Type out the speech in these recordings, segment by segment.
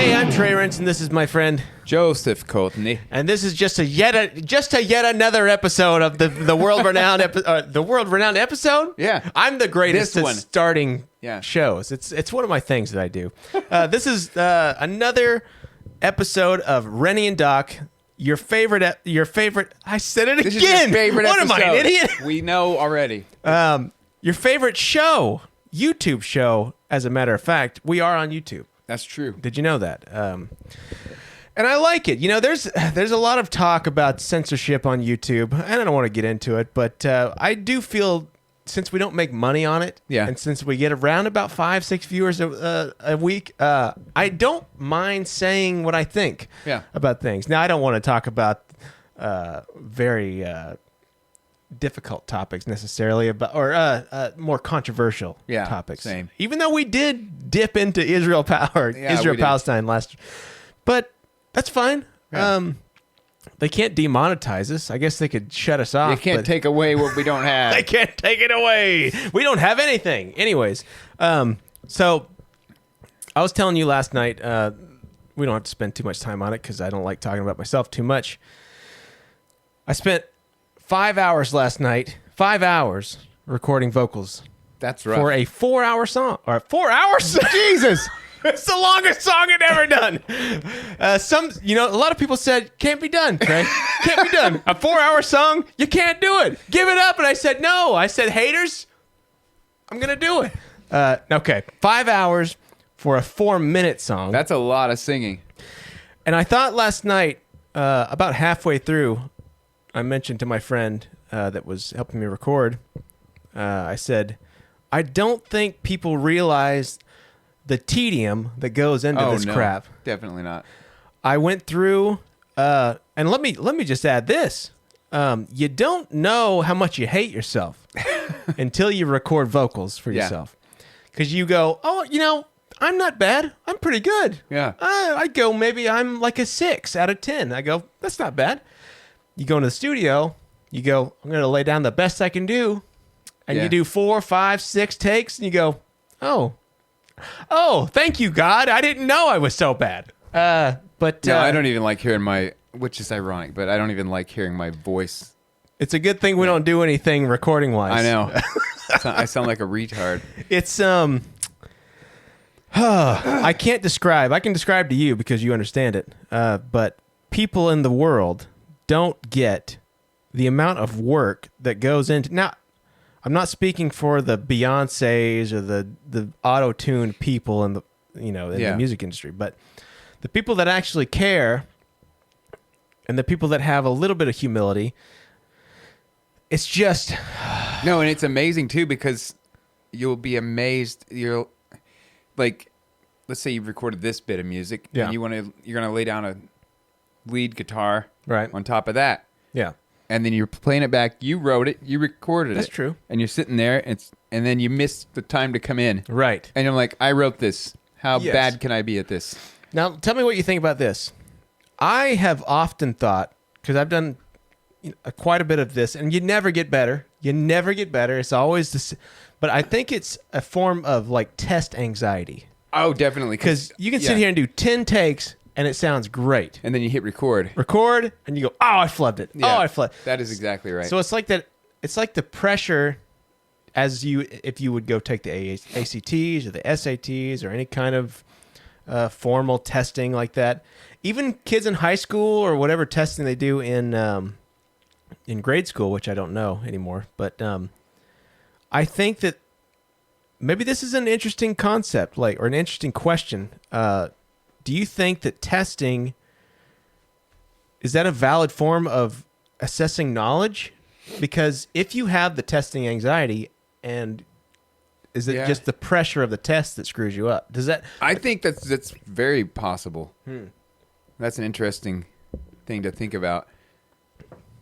Hey, I'm Trey Rentz, and this is my friend Joseph Courtney. and this is just a yet another episode of the world renowned episode. Yeah. I'm the greatest This at one. starting Yeah. shows. It's one of my things that I do. This is another episode of Rennie and Doc. Your favorite. I said it This again. is your favorite what episode. am I, an idiot? We know already. Your favorite show, YouTube show. As a matter of fact, we are on YouTube. That's true. Did you know that? And I like it. You know, there's a lot of talk about censorship on YouTube, and I don't want to get into it, but I do feel since we don't make money on it, Yeah. and since we get around about 5-6 viewers a week, I don't mind saying what I think Yeah. about things. Now, I don't want to talk about very difficult topics necessarily, or more controversial Yeah, topics. same. Even though we did dip into Israel we did. Palestine last, but that's fine. Yeah. They can't demonetize us. I guess they could shut us off. You can't but take away what we don't have. They can't take it away. We don't have anything. Anyways, so I was telling you last night. We don't have to spend too much time on it because I don't like talking about myself too much. I spent 5 hours last night. 5 hours recording vocals That's rough. for a 4-hour song. Or 4 hours? Jesus. It's the longest song I've ever done. A lot of people said, can't be done, Trey. Can't be done. A 4-hour song, you can't do it. Give it up. And I said, no. I said, haters, I'm going to do it. Okay. 5 hours for a 4-minute song. That's a lot of singing. And I thought last night, about halfway through, I mentioned to my friend that was helping me record, I said, I don't think people realize the tedium that goes into this crap. Definitely not. I went through, and let me just add this. You don't know how much you hate yourself until you record vocals for Yeah. yourself. Because you go, oh, I'm not bad. I'm pretty good. Yeah. I go, maybe I'm like a 6 out of 10. I go, that's not bad. You go into the studio, you go, I'm going to lay down the best I can do. And Yeah. you do 4, 5, 6 takes, and you go, oh, thank you, God. I didn't know I was so bad. But No, I don't even like hearing which is ironic, but I don't even like hearing my voice. It's a good thing we don't do anything recording wise. I know. I sound like a retard. It's I can't describe. I can describe to you because you understand it. But people in the world don't get the amount of work that goes into. Now, I'm not speaking for the Beyoncés or the auto-tuned people in the the music industry, but the people that actually care and the people that have a little bit of humility. It's just No, and it's amazing too because you'll be amazed. You're like, let's say you've recorded this bit of music, Yeah. and you're gonna lay down a lead guitar Right. on top of that, yeah. and then you're playing it back. You wrote it, you recorded That's it. true. And you're sitting there, and then you miss the time to come in, Right. and I'm like, I wrote this. How Yes. bad can I be at this? Now, tell me what you think about this. I have often thought, because I've done quite a bit of this, and you never get better. You never get better. It's always this. But I think it's a form of like test anxiety. Oh, definitely. Because you can sit here and do 10 takes, and it sounds great. and then you hit record. Record, and you go, oh, I flubbed it. Yeah, Oh, I flubbed. That is exactly right. So it's like that. It's like the pressure if you would go take the ACTs or the SATs or any kind of formal testing like that. Even kids in high school or whatever testing they do in grade school, which I don't know anymore. But I think that maybe this is an interesting concept, or an interesting question. Do you think that testing is that a valid form of assessing knowledge? Because if you have the testing anxiety, and is it Yeah. just the pressure of the test that screws you up? Does that? I think that's very possible. That's an interesting thing to think about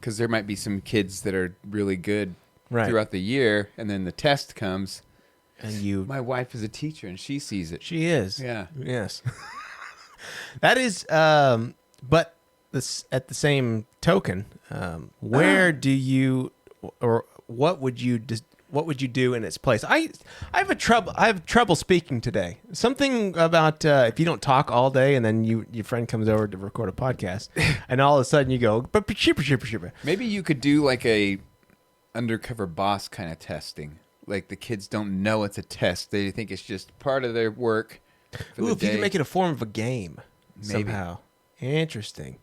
because there might be some kids that are really good Right. throughout the year, and then the test comes. And you, My wife is a teacher, and she sees it. she is. Yeah. Yes. That is. But this at the same token, where do you, or what would you what would you do in its place? I have trouble speaking today. Something about if you don't talk all day and then your friend comes over to record a podcast, and all of a sudden you go, but Maybe you could do like a undercover boss kind of testing. Like the kids don't know it's a test; they think it's just part of their work. For Ooh, the if you day. can make it a form of a game, Maybe. somehow. Interesting.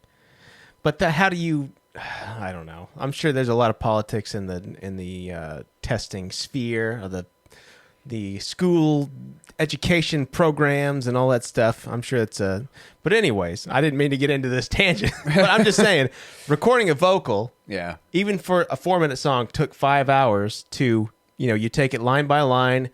But how do you? I don't know. I'm sure there's a lot of politics in the testing sphere of the school education programs and all that stuff. I'm sure it's a. But anyways, I didn't mean to get into this tangent. But I'm just saying, recording a vocal, Yeah. even for a 4-minute song, took 5 hours to. You take it line by line.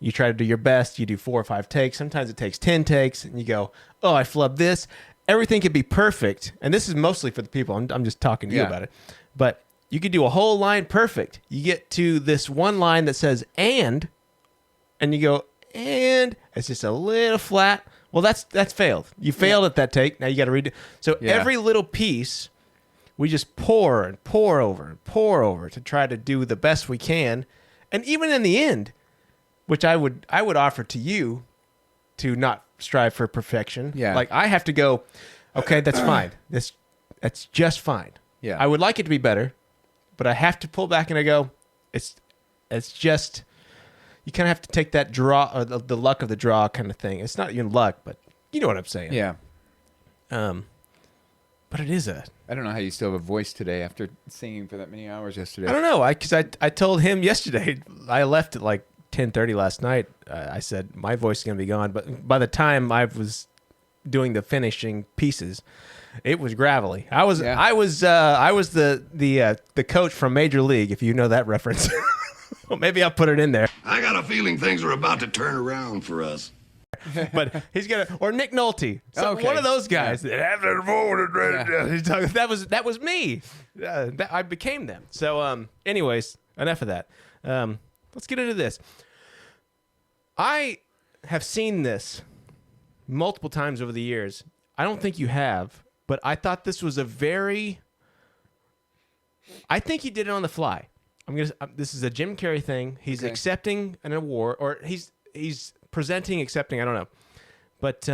You try to do your best. You do 4 or 5 takes. Sometimes it takes 10 takes, and you go, "Oh, I flubbed this." Everything could be perfect, and this is mostly for the people. I'm just talking to you about it. But you could do a whole line perfect. You get to this one line that says "and," and you go, "and." It's just a little flat. Well, that's failed. You failed at that take. Now you got to redo. So every little piece, we just pour and pour over and pour over to try to do the best we can, and even in the end, which I would offer to you to not strive for perfection. Yeah. Like I have to go, okay, that's fine. That's just fine. Yeah. I would like it to be better, but I have to pull back and I go, it's just, you kind of have to take that draw or the luck of the draw kind of thing. It's not even luck, but you know what I'm saying. Yeah. But it is I don't know how you still have a voice today after singing for that many hours yesterday. I don't know. Because I told him yesterday, I left at like 10:30 last night. I said my voice is gonna be gone, but by the time I was doing the finishing pieces, it was gravelly. I was the coach from Major League, if you know that reference. Well, maybe I'll put it in there. I got a feeling things are about to turn around for us. But he's gonna, or Nick Nolte, Okay. one of those guys that have their vote. Yeah. That was me. I became them. So, anyways, enough of that. Let's get into this. I have seen this multiple times over the years. I don't think you have, but I thought this was I think he did it on the fly. This is a Jim Carrey thing. He's accepting an award, or he's presenting, accepting. I don't know, but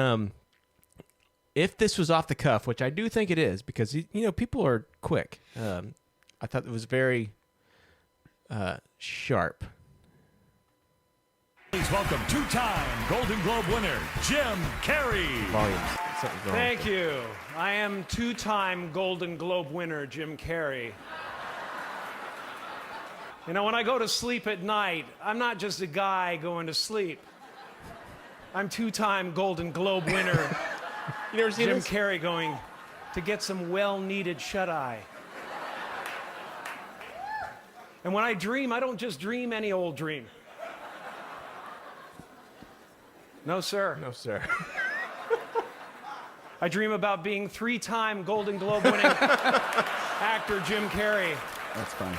if this was off the cuff, which I do think it is, because people are quick. I thought it was very sharp. Please welcome two-time Golden Globe winner, Jim Carrey. Volumes. Something's wrong. Thank you. I am two-time Golden Globe winner, Jim Carrey. When I go to sleep at night, I'm not just a guy going to sleep. I'm two-time Golden Globe winner, You never seen Jim this? Carrey, going to get some well-needed shut-eye. And when I dream, I don't just dream any old dream. No, sir. No, sir. I dream about being three-time Golden Globe winning actor Jim Carrey. That's fine.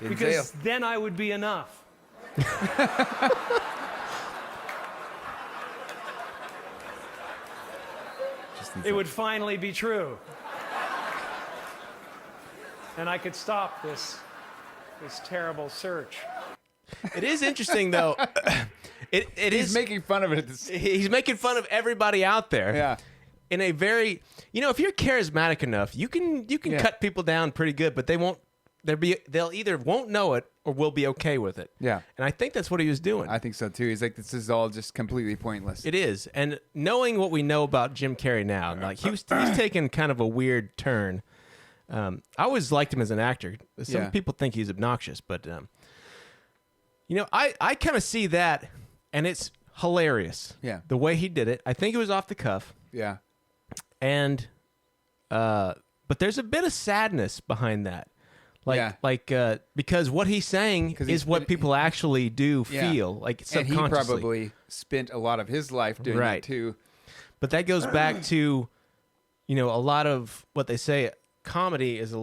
Because then I would be enough. It would finally be true. And I could stop this terrible search. It is interesting, though. He's making fun of it. He's making fun of everybody out there. Yeah. In a very, if you're charismatic enough, you can cut people down pretty good, but they won't. They'll either won't know it or will be okay with it. Yeah. And I think that's what he was doing. I think so too. He's like, this is all just completely pointless. It is. And knowing what we know about Jim Carrey now, like he's taken kind of a weird turn. I always liked him as an actor. Some people think he's obnoxious, but I kind of see that, and it's hilarious. Yeah. The way he did it. I think it was off the cuff. Yeah. And but there's a bit of sadness behind that. Because what he's saying is what people actually do feel, like And subconsciously. he probably spent a lot of his life doing it too. But that goes back to, a lot of what they say. Comedy is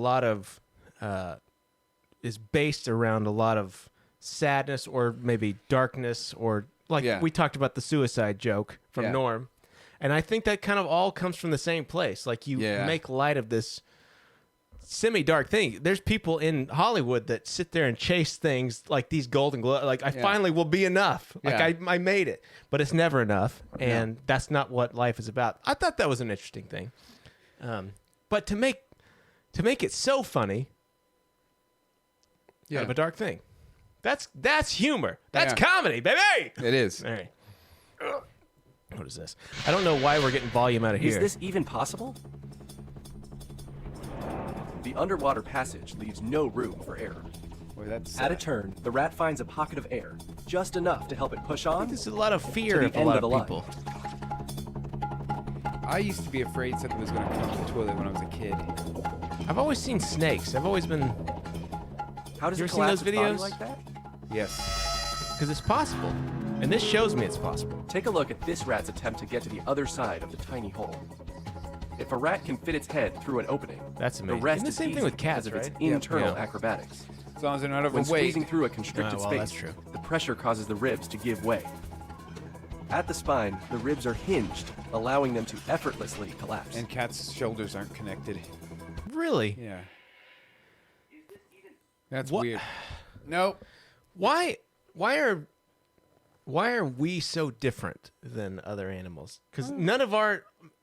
is based around a lot of sadness or maybe darkness, or we talked about the suicide joke from Norm. And I think that kind of all comes from the same place. Like you make light of this semi-dark thing. There's people in Hollywood that sit there and chase things like these Golden Globes. Like, I finally will be enough. Like, I made it. But it's never enough, and that's not what life is about. I thought that was an interesting thing. But to make it so funny out of a dark thing, that's humor. That's comedy, baby. It is. All right. What is this? I don't know why we're getting volume out of here. Is this even possible? The underwater passage leaves no room for error. Boy, that's At a turn, the rat finds a pocket of air, just enough to help it push on. There's a lot of fear To the of a end lot of of the people. I used to be afraid something was going to come up the toilet when I was a kid. I've always seen snakes. I've always been, How does You it ever seen those collapse its body videos? like that? Yes. because it's possible. And this shows me it's possible. Take a look at this rat's attempt to get to the other side of the tiny hole. If a rat can fit its head through an opening, That's the amazing. rest And the is same thing easy with cats, because of its right? internal Yeah. acrobatics. As long as they're not When overweight. squeezing through a constricted well, space, that's true. the pressure causes the ribs to give way. At the spine, the ribs are hinged, allowing them to effortlessly collapse. And cats' shoulders aren't connected. Really? Yeah. That's What- weird. Nope. Why are we so different than other animals? Because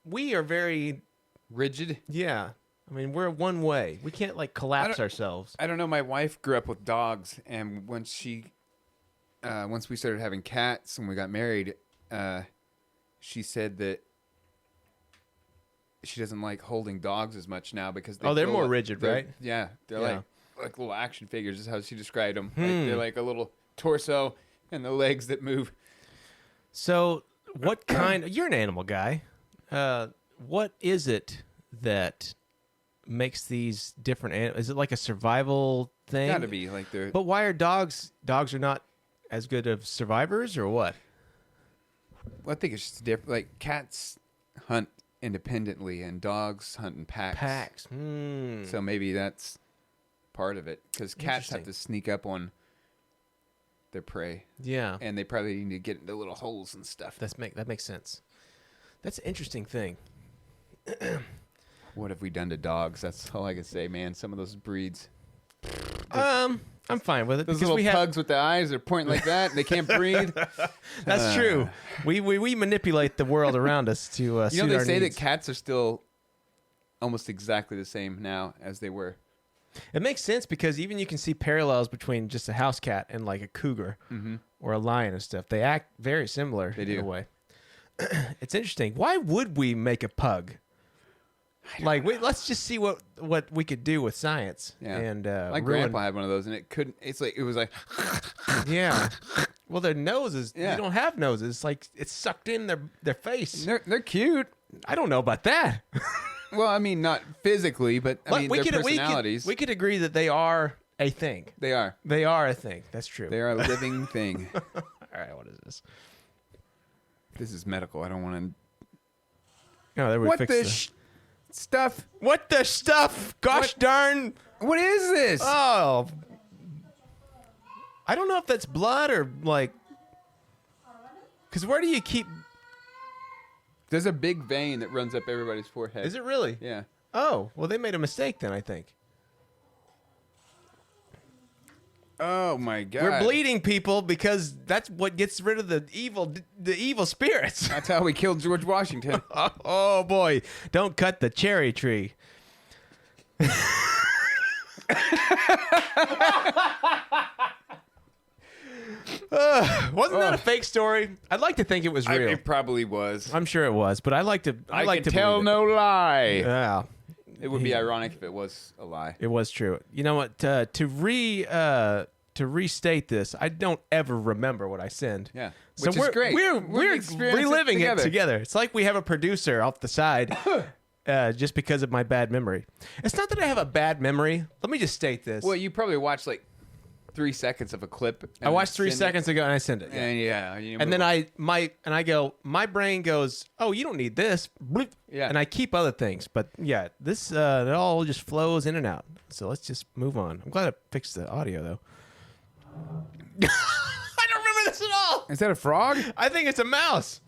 we are very, Rigid. yeah. I mean, we're one way. We can't like collapse ourselves. I don't know. My wife grew up with dogs, and once we started having cats and we got married, she said that she doesn't like holding dogs as much now because Oh, they're feel more like- rigid, they're- right? Yeah, they're Yeah. like little action figures. Is how she described them. Like, they're like a little torso and the legs that move. So, what kind? You're an animal guy. What is it that makes these different? Is it like a survival thing? Got to be like they're. But why are dogs? Dogs are not as good of survivors, or what? Well, I think it's just different. Like cats hunt independently, and dogs hunt in packs. Packs. Hmm. So maybe that's part of it because cats have Interesting. to sneak up on their prey, Yeah. and they probably need to get into little holes and stuff. That makes sense. That's an interesting thing. What have we done to dogs? That's all I can say, man. Some of those breeds. I'm fine with it Those because little we have. pugs with the eyes are pointing like that, and they can't breathe. That's true. We manipulate the world around us to You know, suit they our say needs. that cats are still almost exactly the same now as they were. It makes sense because even you can see parallels between just a house cat and like a cougar or a lion and stuff. They act very similar They in do. a way. It's interesting. Why would we make a pug? Like, let's just see what we could do with science. Yeah. And My ruin- grandpa had one of those, and it couldn't. It was like Yeah. Well, their noses. Yeah. They don't have noses. It's like it's sucked in their face. they're cute. I don't know about that. Well, I mean, not physically, but I mean, their personalities. We could agree that they are a thing. They are. They are a thing. That's true. They are a living thing. All right. What is this? This is medical. I don't want Oh, there to. we What fixed the stuff? What the stuff? Gosh What? darn. What is this? Oh. I don't know if that's blood or like. Because where do you keep. There's a big vein that runs up everybody's forehead. Is it really? Yeah. Oh, well, they made a mistake then, I think. Oh my god. We're bleeding people because that's what gets rid of the evil spirits. That's how we killed George Washington. Oh boy, don't cut the cherry tree. Wasn't that a fake story? I'd like to think it was real. It probably was. I'm sure it was, but I like to. I like to can tell believe no lie. it. Yeah, It would be ironic if it was a lie. it was true. You know what? To restate this, I don't ever remember what I send. Yeah. So Which is we're, great. We're, We we're experience it reliving it together. together. It's like we have a producer off the side just because of my bad memory. It's not that I have a bad memory. Let me just state this. Well, you probably watched like 3 seconds of a clip. I watched 3 send it. seconds ago and I send it. Yeah. And yeah. You And then move I go, my brain goes, oh, you don't need this. Bloop. Yeah. And I keep other things. But yeah, this, it all just flows in and out. So let's just move on. I'm glad I fixed the audio though. I don't remember this at all. Is that a frog? I think it's a mouse.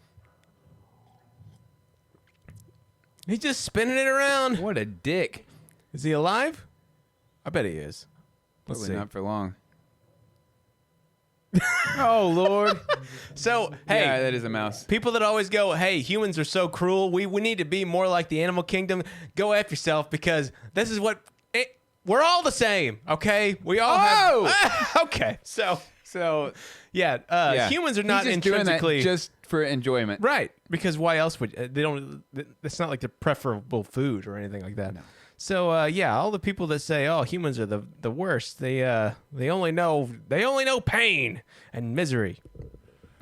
He's just spinning it around. What a dick. Is he alive? I bet he is. Let's Probably see. not for long. Oh Lord. So hey, Yeah, that is a mouse. people that always go, "Hey, humans are so cruel. We need to be more like the animal kingdom." Go F yourself, because this is what we're all the same. Okay, we all have. Okay, so Yeah. humans are He's not just doing that intrinsically just for enjoyment. right, because why else would they don't? It's not like they're preferable food or anything like that. So all the people that say, "Oh, humans are the worst," they only know pain and misery.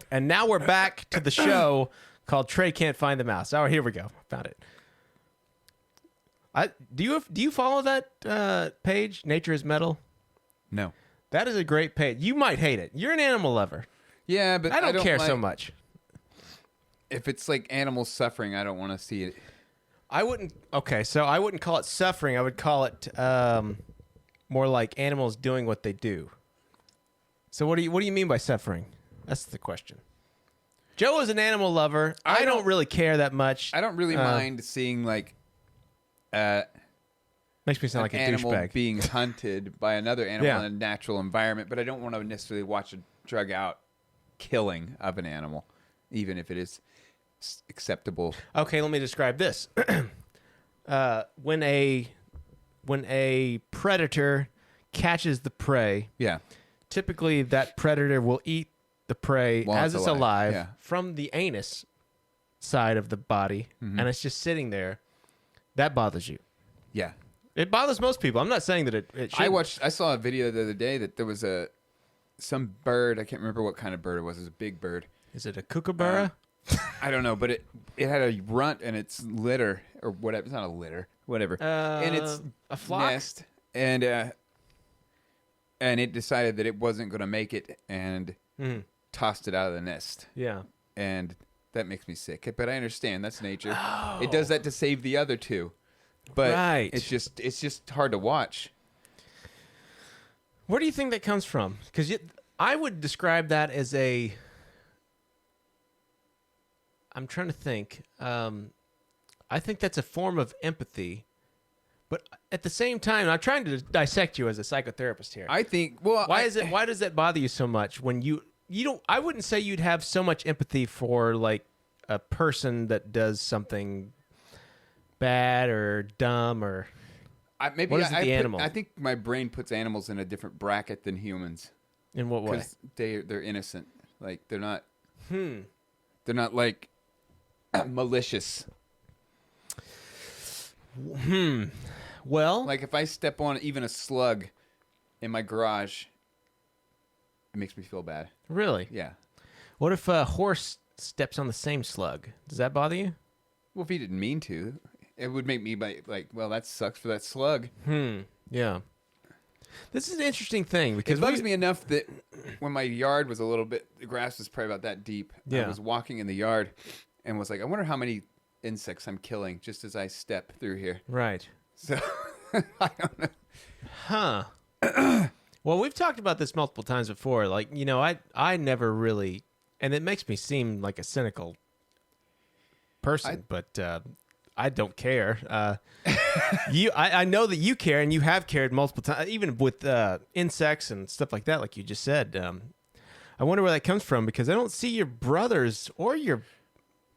And now we're back to the show called Trey Can't Find the Mouse. Oh, here we go. Found it. Do you follow that page, Nature is Metal? No. That is a great page. You might hate it. You're an animal lover. Yeah, but I don't care so like- much. If it's like animals suffering, I don't want to see it. I wouldn't. Okay, so I wouldn't call it suffering. I would call it more like animals doing what they do. So what do you mean by suffering? That's the question. Joe is an animal lover. I don't really care that much. I don't really mind seeing like Makes me sound like an a animal douchebag. being hunted by another animal Yeah. in a natural environment, but I don't want to necessarily watch a drug out killing of an animal, even if it is acceptable. Okay, let me describe this. When a predator catches the prey, Yeah. typically that predator will eat the prey While as it's it's alive, alive yeah. from the anus side of the body, and it's just sitting there. That bothers you. Yeah. It bothers most people. I'm not saying that it should. I saw a video the other day that there was some bird, I can't remember what kind of bird it was. It was a big bird. Is it a kookaburra? I don't know, but it had a runt in its litter or whatever. It's not a litter, whatever. In its a flock? nest, and it decided that it wasn't going to make it and tossed it out of the nest. Yeah. And that makes me sick. But I understand that's nature. It does that to save the other two. But Right. it's just hard to watch. Where do you think that comes from? Because I would describe that as a. I'm trying to think. I think that's a form of empathy, but at the same time, I'm trying to dissect you as a psychotherapist here. I think. Well, Why does that bother you so much when you don't? I wouldn't say you'd have so much empathy for like a person that does something bad or dumb or. Maybe What is it, the animal? I think my brain puts animals in a different bracket than humans In what way? because they're innocent. Like they're not. They're not like malicious. Well, Like if I step on even a slug in my garage, it makes me feel bad. really? Yeah. What if a horse steps on the same slug? Does that bother you? Well, if he didn't mean to, it would make me like, well, that sucks for that slug. Yeah. This is an interesting thing because It bugs me enough that when my yard was a little bit, the grass was probably about that deep. Yeah. I was walking in the yard and was like, I wonder how many insects I'm killing just as I step through here. Right. So I don't know. Huh. Well, we've talked about this multiple times before. Like, I never really, and it makes me seem like a cynical person, but I don't care. I know that you care, and you have cared multiple times, even with insects and stuff like that, like you just said. I wonder where that comes from because I don't see your brothers or your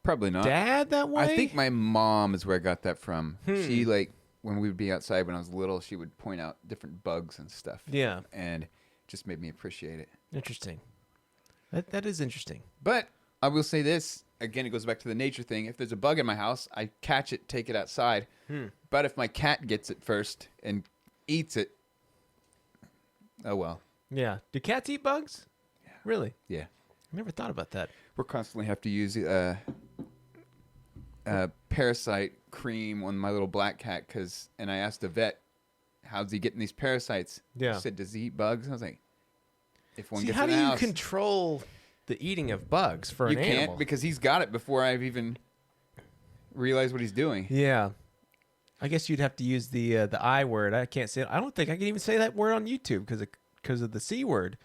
Probably not. dad that way. I think my mom is where I got that from. She when we would be outside when I was little, she would point out different bugs and stuff. Yeah. And it just made me appreciate it. Interesting. That is interesting. But I will say this, again, it goes back to the nature thing. If there's a bug in my house, I catch it, take it outside. But if my cat gets it first and eats it, oh well. Yeah. Do cats eat bugs? Yeah. Really? Yeah. I never thought about that. We'll constantly have to use parasite cream on my little black cat and I asked the vet, how's he getting these parasites? Yeah. He said, does he eat bugs? I was like, if one See, gets how in do the you house, control the eating of bugs for you an can't animal? because he's got it before I've even realized what he's doing. Yeah. I guess you'd have to use the I word. I can't say it. I don't think I can even say that word on YouTube because of the C word.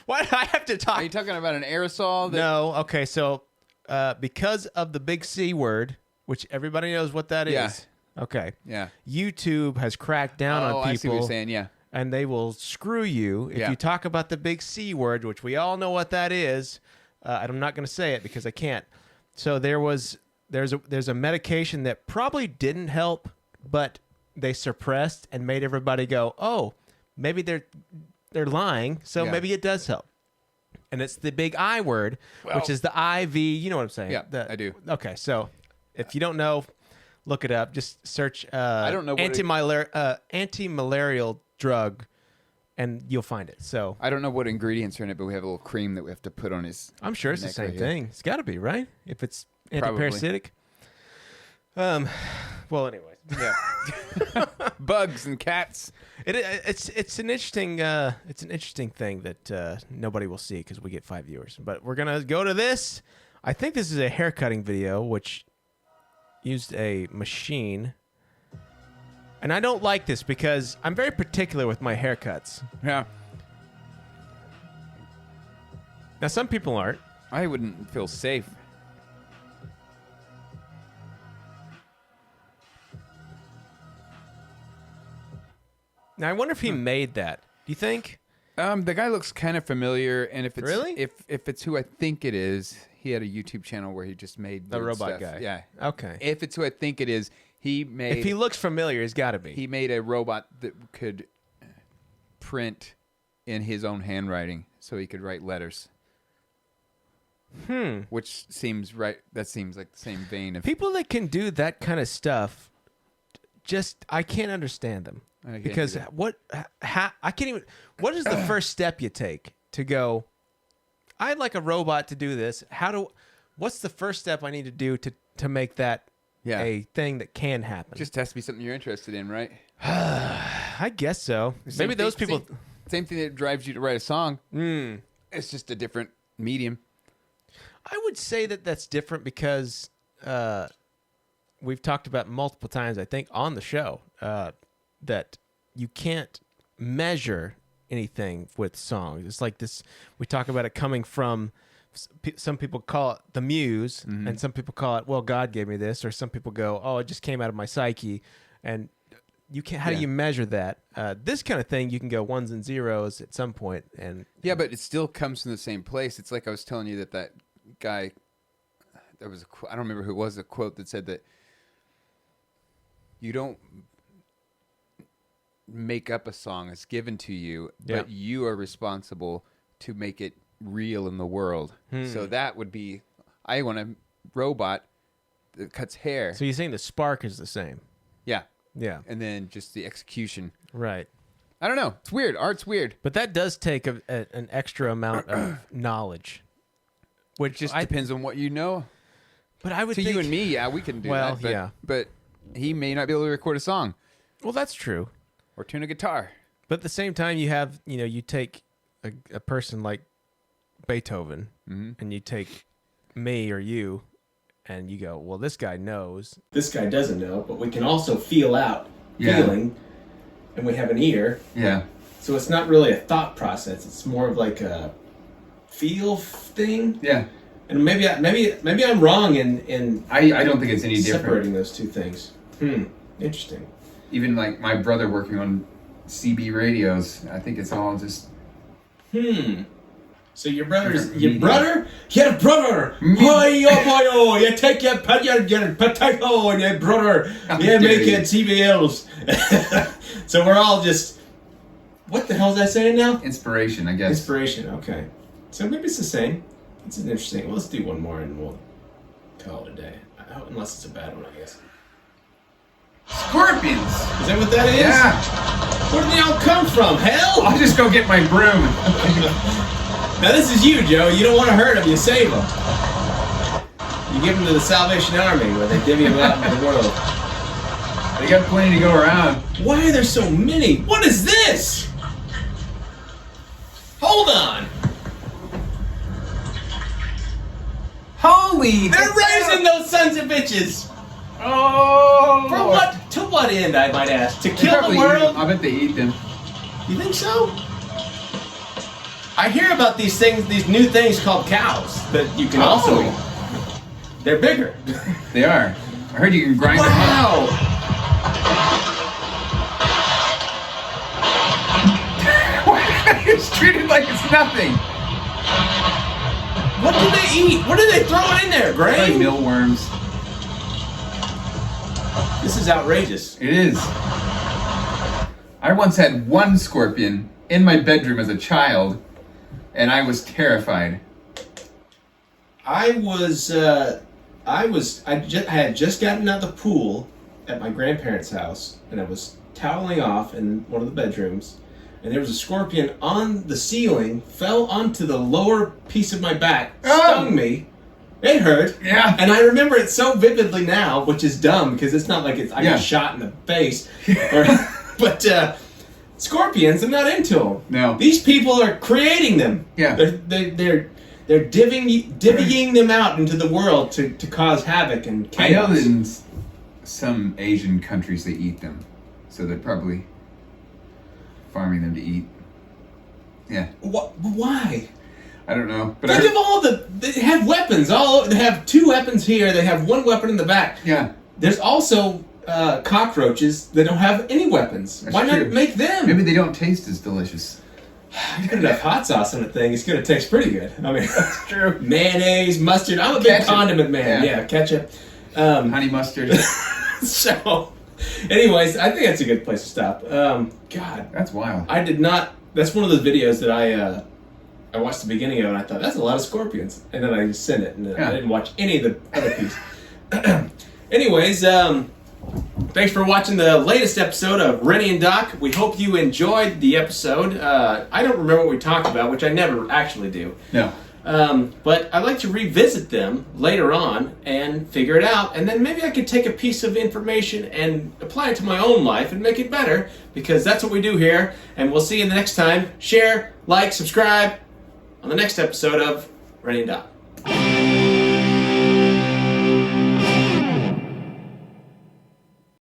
Why do I have to talk? Are you talking about an aerosol? No. Okay. So because of the big C word, which everybody knows what that is. Yeah. Okay. Yeah. YouTube has cracked down on people. I see what you're saying. Yeah. And they will screw you if Yeah. you talk about the big C word, which we all know what that is. And I'm not going to say it because I can't. So there's a medication that probably didn't help, but they suppressed and made everybody go, oh, maybe they're lying, so Yeah. maybe it does help. And it's the big I word, which is the IV. You know what I'm saying? Yeah, I do. Okay, so if you don't know, look it up. Just search I don't know what anti-malarial drug, and you'll find it. So I don't know what ingredients are in it, but we have a little cream that we have to put on his. I'm sure it's the neck same right here. thing. It's got to be, right? If it's Probably. anti-parasitic. Well, anyways. Yeah. Bugs and cats. It's an interesting thing that nobody will see because we get 5 viewers. But we're gonna go to this. I think this is a haircutting video which used a machine, and I don't like this because I'm very particular with my haircuts. Yeah. Now some people aren't. I wouldn't feel safe. Now I wonder if he made that. Do you think? The guy looks kind of familiar, and if it's Really? if it's who I think it is, he had a YouTube channel where he just made The weird robot stuff. guy. Yeah. Okay. If it's who I think it is, he made. If he looks familiar, he's got to be. He made a robot that could print in his own handwriting, so he could write letters. Which seems right. That seems like the same vein of. People that can do that kind of stuff, just I can't understand them. I can't Because either. I can't even. What is the first step you take to go? I'd like a robot to do this. What's the first step I need to do to make that Yeah. a thing that can happen? Just has to be something you're interested in, right? I guess so. Same Maybe those thing- people. Same thing that drives you to write a song. It's just a different medium. I would say that that's different because we've talked about multiple times, I think, on the show that you can't measure anything with songs. It's like this. We talk about it coming from. Some people call it the muse, and some people call it, well, God gave me this, or some people go, oh, it just came out of my psyche, and you can't. How do Yeah. you measure that? This kind of thing, you can go ones and zeros at some point, and Yeah, but it still comes from the same place. It's like I was telling you that guy. There was I don't remember who it was. A quote that said that you don't make up a song; it's given to you, Yeah. but you are responsible to make it real in the world. So that would be, I want a robot that cuts hair. so you're saying the spark is the same. Yeah, Yeah, and then just the execution. right. I don't know. It's weird. Art's weird. But that does take an extra amount of knowledge, which Just depends on what you know. But I would To think, you and me, yeah, we can do Well, that. But, yeah. But he may not be able to record a song Well, that's true. or tune a guitar. But at the same time, you take a person like Beethoven, and you take me or you, and you go, well, this guy knows. This guy doesn't know, but we can also feel out feeling, and we have an ear. Yeah. So it's not really a thought process. It's more of like a feel thing. Yeah. And maybe I'm wrong in I don't think it's any separating those two things. Interesting. Even like my brother working on CB radios, I think it's all just. So your brother's Different your media. brother? Your brother! Oh, you take your potato and your brother, you make it TBLs. So we're all just. What the hell is I saying now? Inspiration, I guess. Inspiration. Okay. So maybe it's the same. It's an interesting. Well, let's do one more and we'll call it a day. Unless it's a bad one, I guess. Scorpions! Is that what that is? Yeah! Where did they all come from? Hell? I'll just go get my broom. Now this is you, Joe. You don't want to hurt them. You save them. You give them to the Salvation Army where they divvy them out in the world. They got plenty to go around. Why are there so many? What is this? Hold on. Holy! They're raising those sons of bitches. Oh! For what? To what end, I might ask? To kill the world? I bet they eat them. You think so? I hear about these things, these new things called cows that you can also eat. They're bigger. They are. I heard you can grind them up. Wow! It's treated like it's nothing. What do they eat? What are they throwing in there, Like Gray? mealworms. This is outrageous. It is. I once had one scorpion in my bedroom as a child, and I was terrified. I had just gotten out of the pool at my grandparents' house, and I was toweling off in one of the bedrooms, and there was a scorpion on the ceiling, fell onto the lower piece of my back, stung me. It hurt. Yeah. And I remember it so vividly now, which is dumb because it's not like I got shot in the face. But scorpions, I'm not into them. No. These people are creating them. Yeah. They're divvying them out into the world to cause havoc and I know chaos. that in some Asian countries they eat them, so they're probably farming them to eat. Yeah. Why? I don't know, but Think of all they have weapons. They have 2 weapons here. They have 1 weapon in the back. yeah. There's also cockroaches that don't have any weapons. That's Why not true. make them? Maybe they don't taste as delicious. You put enough hot sauce on a thing, it's gonna taste pretty good. I mean, That's true. mayonnaise, mustard. I'm a big Ketchup. condiment man. Yeah. Yeah, ketchup. Honey mustard. So, anyways, I think that's a good place to stop. God, That's wild. I did not. That's one of those videos that I watched the beginning of, and I thought that's a lot of scorpions, and then I just sent it, and Yeah. I didn't watch any of the other piece. Anyways, thanks for watching the latest episode of Rennie and Doc. We hope you enjoyed the episode. I don't remember what we talked about, which I never actually do. No. But I'd like to revisit them later on and figure it out, and then maybe I could take a piece of information and apply it to my own life and make it better, because that's what we do here. And we'll see you the next time. Share, like, subscribe on the next episode of Rennie and Doc.